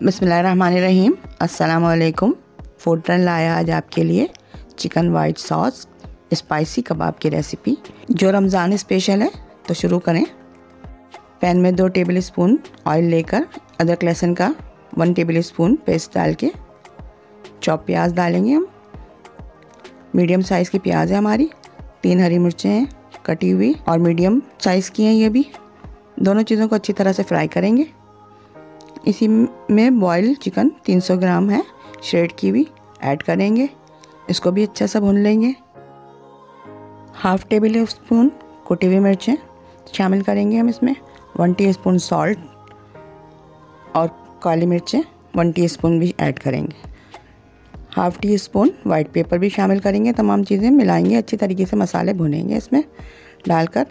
बिस्मिल्लाहिर्रहमानिर्रहीम। अस्सलाम वालेकुम। फूड ट्रेंड लाया आज आपके लिए चिकन वाइट सॉस स्पाइसी कबाब की रेसिपी जो रमज़ान स्पेशल है। तो शुरू करें। पैन में 2 टेबल स्पून ऑयल लेकर अदरक लहसुन का 1 टेबल स्पून पेस्ट डाल के चॉप प्याज डालेंगे हम। मीडियम साइज़ की प्याज है हमारी। 3 हरी मिर्चें हैं कटी हुई और मीडियम साइज़ की हैं ये भी। दोनों चीज़ों को अच्छी तरह से फ्राई करेंगे। इसी में बॉयल चिकन 300 ग्राम है श्रेड की हुई ऐड करेंगे। इसको भी अच्छा सा भून लेंगे। हाफ़ टेबल स्पून कुटी हुई मिर्चें शामिल करेंगे हम इसमें। 1 टीस्पून सॉल्ट और काली मिर्चें 1 टीस्पून भी ऐड करेंगे। Half tea spoon white paper भी शामिल करेंगे। तमाम चीज़ें मिलाएंगे, अच्छी तरीके से मसाले भुनेंगे इसमें डालकर।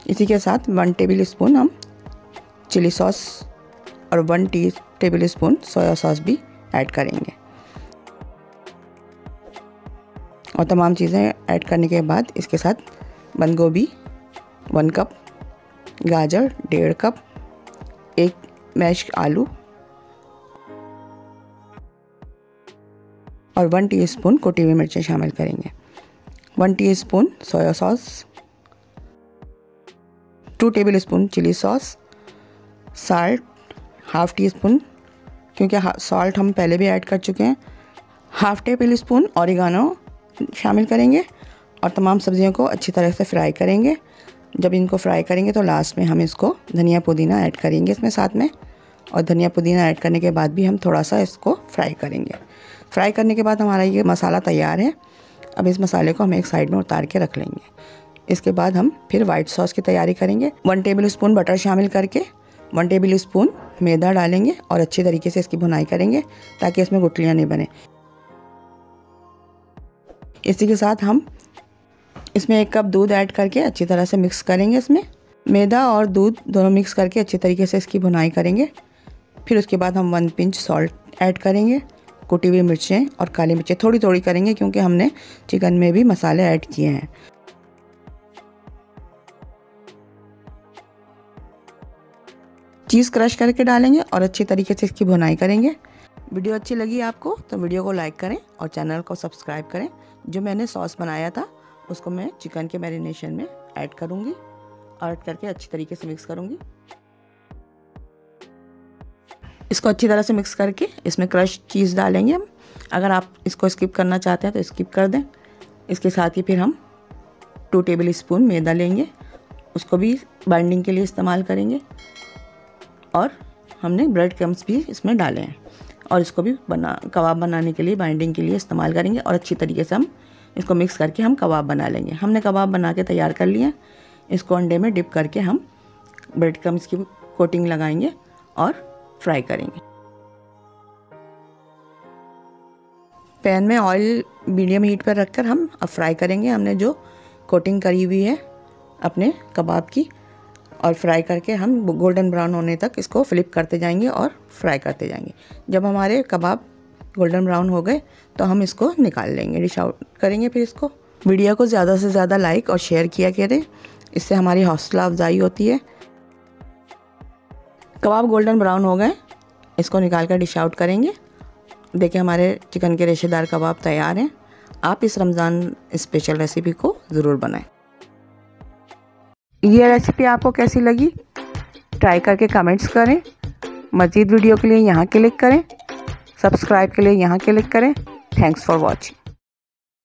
इसी के साथ 1 टेबल स्पून हम चिली सॉस और 1 टेबल स्पून सोया सॉस भी ऐड करेंगे। और तमाम चीज़ें ऐड करने के बाद इसके साथ बंद गोभी 1 कप, गाजर 1.5 कप, 1 मैश आलू और 1 टीस्पून कुटी हुई मिर्चें शामिल करेंगे। 1 teaspoon soya sauce, 2 tablespoon chilli sauce, salt half teaspoon क्योंकि सॉल्ट हम पहले भी ऐड कर चुके हैं। हाफ़ टेबल स्पून ऑरिगानो शामिल करेंगे और तमाम सब्जियों को अच्छी तरह से फ्राई करेंगे। जब इनको फ्राई करेंगे तो लास्ट में हम इसको धनिया पुदीना ऐड करेंगे इसमें साथ में। और धनिया पुदीना ऐड करने के बाद भी हम थोड़ा सा इसको फ्राई करेंगे। फ्राई करने के बाद हमारा ये मसाला तैयार है। अब इस मसाले को हम एक साइड में उतार के रख लेंगे। इसके बाद हम फिर वाइट सॉस की तैयारी करेंगे। 1 टेबल स्पून बटर शामिल करके 1 टेबल स्पून मैदा डालेंगे और अच्छी तरीके से इसकी भुनाई करेंगे ताकि इसमें गुठलियाँ नहीं बने। इसी के साथ हम इसमें 1 कप दूध ऐड करके अच्छी तरह से मिक्स करेंगे। इसमें मैदा और दूध दोनों मिक्स करके अच्छी तरीके से इसकी भुनाई करेंगे। फिर उसके बाद हम 1 पिंच सॉल्ट ऐड करेंगे। कुटी हुई मिर्चें और काली मिर्चें थोड़ी थोड़ी करेंगे क्योंकि हमने चिकन में भी मसाले ऐड किए हैं। चीज़ क्रश करके डालेंगे और अच्छी तरीके से इसकी भुनाई करेंगे। वीडियो अच्छी लगी आपको तो वीडियो को लाइक करें और चैनल को सब्सक्राइब करें। जो मैंने सॉस बनाया था उसको मैं चिकन के मैरिनेशन में ऐड करूँगी और ऐड करके अच्छी तरीके से मिक्स करूँगी। इसको अच्छी तरह से मिक्स करके इसमें क्रश चीज़ डालेंगे हम। अगर आप इसको स्किप करना चाहते हैं तो स्किप कर दें। इसके साथ ही फिर हम 2 टेबल स्पून मैदा लेंगे, उसको भी बाइंडिंग के लिए इस्तेमाल करेंगे। और हमने ब्रेड क्रम्स भी इसमें डाले हैं और इसको भी कबाब बनाने के लिए बाइंडिंग के लिए इस्तेमाल करेंगे। और अच्छी तरीके से हम इसको मिक्स करके हम कबाब बना लेंगे। हमने कबाब बना के तैयार कर लिए हैं। इसको अंडे में डिप करके हम ब्रेड क्रम्स की कोटिंग लगाएंगे और फ्राई करेंगे। पैन में ऑयल मीडियम हीट पर रखकर हम अब फ्राई करेंगे। हमने जो कोटिंग करी हुई है अपने कबाब की और फ्राई करके हम गोल्डन ब्राउन होने तक इसको फ्लिप करते जाएंगे और फ्राई करते जाएंगे। जब हमारे कबाब गोल्डन ब्राउन हो गए तो हम इसको निकाल लेंगे, डिश आउट करेंगे। फिर इसको वीडियो को ज़्यादा से ज़्यादा लाइक और शेयर किया करें, इससे हमारी हौसला अफजाई होती है। कबाब गोल्डन ब्राउन हो गए, इसको निकाल कर डिश आउट करेंगे। देखिए हमारे चिकन के रेशेदार कबाब तैयार हैं। आप इस रमज़ान स्पेशल रेसिपी को ज़रूर बनाएं। ये रेसिपी आपको कैसी लगी ट्राई करके कमेंट्स करें। मज़ीद वीडियो के लिए यहाँ क्लिक करें, सब्सक्राइब के लिए यहाँ क्लिक करें। Thanks for watching.